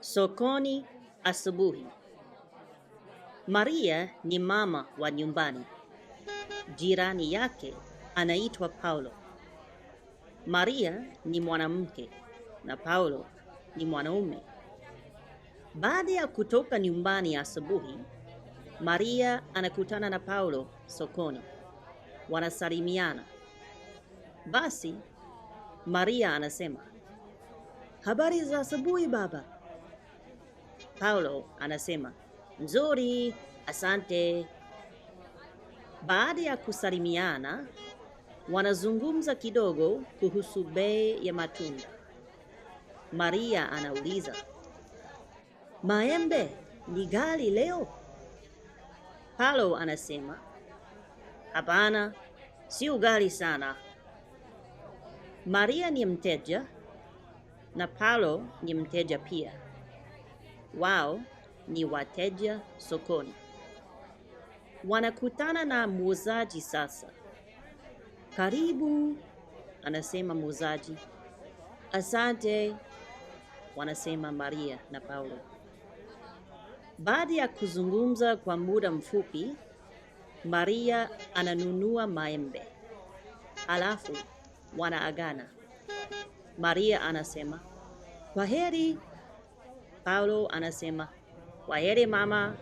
Sokoni asubuhi. Maria ni mama wa nyumbani. Jirani yake anaitwa Paulo. Maria ni mwanamke na Paulo ni mwanaume. Baada ya kutoka nyumbani asubuhi, Maria anakutana na Paulo sokoni. Wanasalimiana. Basi Maria anasema, "Habari za asubuhi baba." Paulo anasema, "Nzuri, asante." Baada ya kusalimiana, wanazungumza kidogo kuhusu bei ya matunda. Maria anauliza, "Maembe ni ghali leo?" Paulo anasema, "Hapana, sio ghali sana." Maria ni mteja na Paulo ni mteja pia. Wao ni wateja sokoni. Wanakutana na muuzaji sasa. "Karibu," anasema muuzaji. "Asante," wanasema Maria na Paulo. Baada ya kuzungumza kwa muda mfupi, Maria ananunua maembe. Alafu wanaagana. Maria anasema, "Kwaheri." Paulo anasema, "Kwaheri mama."